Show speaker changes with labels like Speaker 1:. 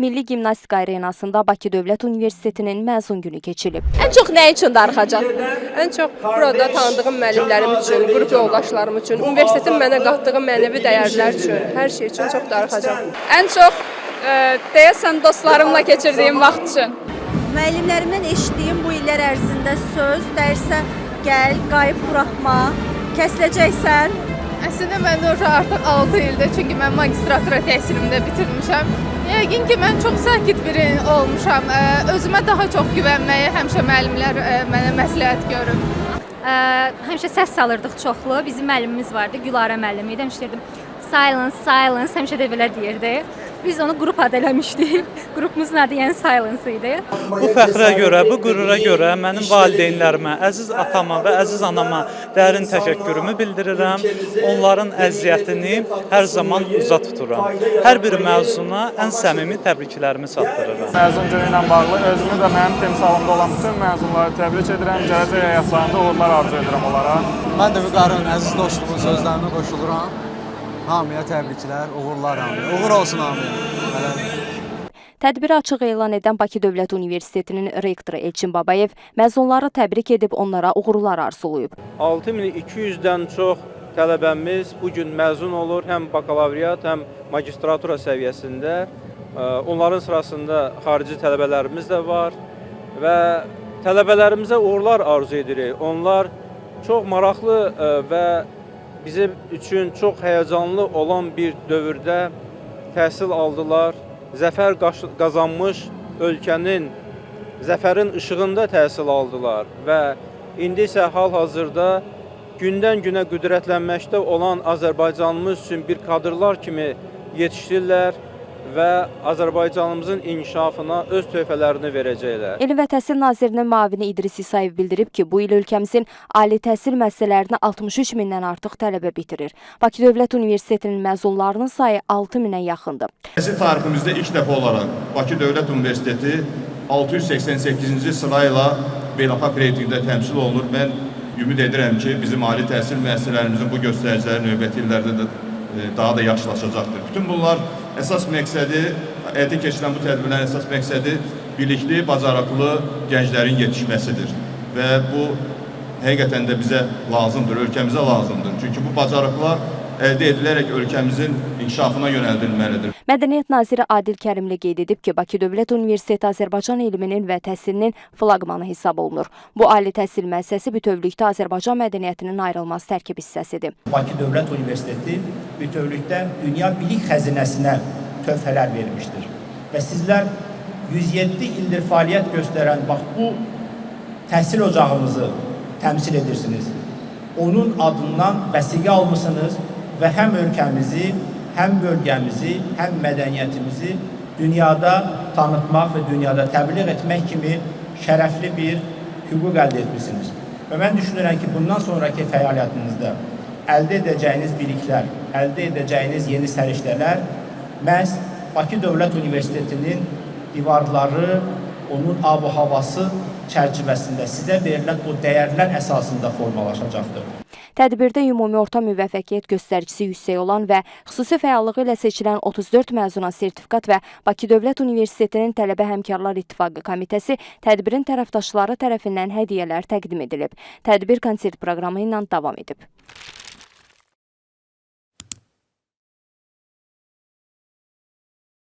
Speaker 1: Milli Gimnastika Arenasında Bakı Dövlət Universitetinin məzun günü keçilib.
Speaker 2: En çok ne için darıxacaq? En çok burada tanıdığım müəllimlərim üçün, qrup yoldaşlarım üçün, universitetin mənə qatdığı mənəvi dəyərlər üçün, hər şey üçün çox darıxacaq.
Speaker 3: En çok deyəsən dostlarımla keçirdiyim vaxt üçün.
Speaker 4: Müəllimlərimdən eşitdiyim bu illər ərzində söz, dərsə gəl, qayıb buraxma, kəsiləcəksən.
Speaker 3: Əslində mən də artıq 6 ildir, çünki mən magistratura təhsilimi də bitirmişəm. Yəqin ki, mən çox sakit biri olmuşam. Özümə daha çox güvənməyi həmişə müəllimlər mənə məsləhət görüb.
Speaker 5: Həmişə səs salırdıq çoxlu. Bizim müəllimimiz vardı, Gülarə müəllimi idi. Həmişə deyirdim, silence, silence, həmişə də belə deyirdi. Biz onu qrup adı eləmişdik. Qrupumuzun adı yəni Silence idi.
Speaker 6: Bu fəxrə görə, bu qürura görə mənim valideynlərimə, əziz atama və əziz anama dərin təşəkkürümü bildirirəm. Onların əziyyətini hər zaman uza tuturam. Hər bir məzuna ən səmimi təbriklərimi çatdırıram.
Speaker 7: Məzun günü ilə bağlı özümü və mənim timsalımda olan bütün məzunları təbrik edirəm. Gələcək həyatlarında uğurlar arzu edirəm onlara.
Speaker 8: Mən də Vüqarın əziz dostumun sözlərinə qoşuluram. Hamıya təbriklər, uğurlar hamıya. Uğur olsun hamıya.
Speaker 1: Tədbiri açıq elan edən Bakı Dövlət Universitetinin rektoru Elçin Babayev məzunları təbrik edib onlara uğurlar arzulayıb.
Speaker 9: 6200-dən çox tələbəmiz bugün məzun olur, həm bakalavriat, həm magistratura səviyyəsində. Onların sırasında xarici tələbələrimiz də var və tələbələrimizə uğurlar arzu edirik. Onlar çox maraqlı və bizim üçün çox həyəcanlı olan bir dövrdə təhsil aldılar. Zəfər qazanmış ölkənin zəfərin işığında təhsil aldılar və indi isə hal-hazırda gündən-günə qüdrətlənməkdə olan Azərbaycanımız üçün bir kadrlar kimi yetişirlər və Azərbaycanımızın inkişafına öz töhfələrini verəcəklər.
Speaker 1: Elm və Təhsil Nazirinin müavini İdris İsayev bildirib ki, bu il ölkəmizin ali təhsil müəssisələrini 63 mindən artıq tələbə bitirir. Bakı Dövlət Universitetinin məzunlarının sayı 6 minə yaxındır.
Speaker 10: Təhsil tariximizdə ilk dəfə olaraq Bakı Dövlət Universiteti 688-ci sırayla beynəlxalq reytingdə təmsil olunur. Mən ümid edirəm ki, bizim ali təhsil müəssisələrimizin bu göstəriciləri növbəti illərdə də daha da yaxşılaşacaqdır. Bütün bunlar əsas məqsədi, həyata keçirilən bu tədbirlərin əsas məqsədi bilikli, bacarıqlı gənclərin yetişməsidir. Və bu həqiqətən də bizə lazımdır, ölkəmizə lazımdır. Çünki bu bacarıqlar əldə edilərək ölkəmizin inkişafına yönəldilməlidir.
Speaker 1: Mədəniyyət Naziri Adil Kərimli qeyd edib ki, Bakı Dövlət Universiteti Azərbaycan elminin və təhsilinin flaqmanı hesab olunur. Bu ali təhsil müəssisəsi bütövlükdə Azərbaycan mədəniyyətinin ayrılmaz tərkib hissəsidir.
Speaker 11: Bakı Dövlət Universiteti bütövlükdə dünya bilik xəzinəsinə töhfələr vermişdir. Və sizlər 107 ildir fəaliyyət göstərən bax bu təhsil ocağımızı təmsil edirsiniz. Onun adından vəsiqə almışsınız və həm ölkəmizi, həm bölgəmizi, həm mədəniyyətimizi dünyada tanıtmaq və dünyada təbliğ etmək kimi şərəfli bir hüquq əldə etmişsiniz. Və mən düşünürəm ki, bundan sonraki fəaliyyətinizdə əldə edəcəyiniz biliklər, əldə edəcəyiniz yeni səriştələr məhz Bakı Dövlət Universitetinin divarları, onun ab-havası çərçivəsində sizə verilən o dəyərlər əsasında formalaşacaqdır.
Speaker 1: Tədbirdə ümumi orta müvəffəqiyyət göstəricisi yüksək olan və xüsusi fəallığı ilə seçilən 34 məzuna sertifikat və Bakı Dövlət Universitetinin Tələbə Həmkarlar İttifaqı Komitəsi tədbirin tərəfdaşları tərəfindən hədiyyələr təqdim edilib. Tədbir konsert proqramı ilə davam edib.